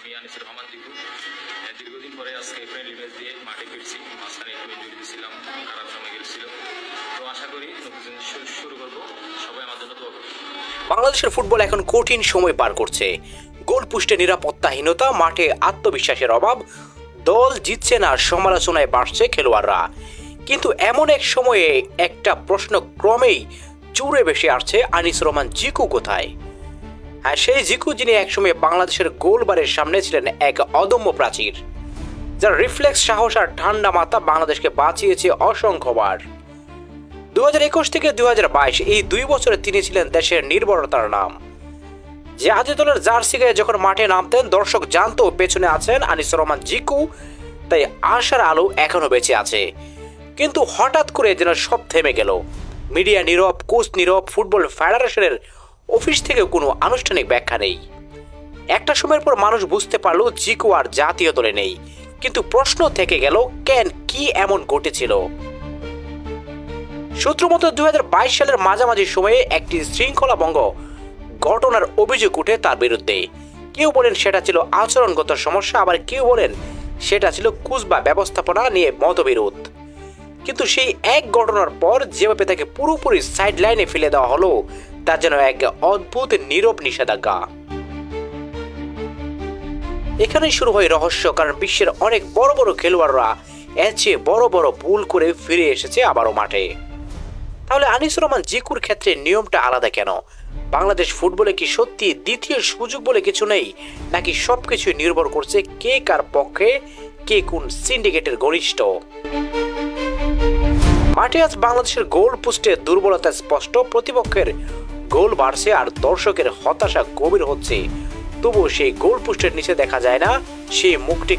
আমি আনিসুর রহমান জিকু। দীর্ঘদিন পরে আজকে ফ্রেন্ডলি ম্যাচ দিয়ে মাঠে ফিরছি। মাঝখানে একটু ইনজুরি দিয়েছিলাম, খারাপ সময় গেছিল। তো আশা করি নতুন শুরু করবো, সবাই আমার জন্য দোয়া করবে। বাংলাদেশের ফুটবল এখন কঠিন সময় পার করছে। গোল পোস্টে নিরাপত্তাহীনতা, মাঠে আত্মবিশ্বাসের অভাব, দল জিতছে না, সমালোচনায় বাড়ছে খেলোয়াড়রা। কিন্তু এমন এক সময়ে একটা প্রশ্ন ক্রমেই জুড়ে বেশি আসছে, আনিসুর রহমান জিকু কোথায়? হ্যাঁ, সেই জিকু যিনি একসময় বাংলাদেশের গোলবারের সামনে ছিলেন এক অদম্য প্রাচীর, যার রিফ্লেক্স, সাহস আর ঠান্ডা মাথা বাংলাদেশকে বাঁচিয়েছে অসংখ্যবার। 2021 থেকে 2022 এই 2 বছরে তিনি ছিলেন দেশের নির্ভরতার নাম। জাতীয় দলের জার্সি গায়ে যখন মাঠে নামতেন, দর্শক জানতো পেছনে আছেন আনিসুর রহমান জিকু, তাই আশার আলো এখনো বেঁচে আছে। কিন্তু হঠাৎ করে যেন সব থেমে গেল। মিডিয়া নীরব, কোচ নীরব, ফুটবল ফেডারেশনের অফিস থেকে কোনো আনুষ্ঠানিক ব্যাখ্যা নেই। একটা সময়ের পর মানুষ বুঝতে পারলো জিকু আর জাতীয় দলে নেই। কিন্তু প্রশ্ন থেকে গেল, কেন, কি এমন ঘটেছিল? সূত্র মতো 2022 সালের মাঝামাঝি সময়ে একটি শৃঙ্খলা ভঙ্গ ঘটনার অভিযোগ উঠে তার বিরুদ্ধে। কেউ বলেন সেটা ছিল আচরণগত সমস্যা, আবার কেউ বলেন সেটা ছিল কোচ বা ব্যবস্থাপনা নিয়ে মতবিরোধ। কিন্তু সেই এক ঘটনার পর যেভাবে তাকে পুরোপুরি সাইড লাইনে ফেলে দেওয়া হলো, তার যেন এক অদ্ভুত নীরব নিষেধাজ্ঞা। এখানেই শুরু হয় রহস্য, কারণ বিশ্বের অনেক বড় বড় খেলোয়াড়রা এর চেয়ে বড় বড় ভুল করে ফিরে এসেছে আবারও মাঠে। তাহলে আনিসুর রহমান জিকুর ক্ষেত্রে নিয়মটা আলাদা কেন? বাংলাদেশ ফুটবলে কি সত্যি দ্বিতীয় সুযোগ বলে কিছু নেই, নাকি সবকিছু নির্ভর করছে কে কার পক্ষে, কে কোন সিন্ডিকেটের ঘনিষ্ঠ? মাঠে আজ বাংলাদেশের গোল পোস্টে দুর্বলতা স্পষ্ট। প্রতিপক্ষের গোল বাড়ছে আর দর্শকের হতাশা গভীর হচ্ছে, তবুও সেই গোল পোস্টের নিচে দেখা যায় না সেই মুখটি।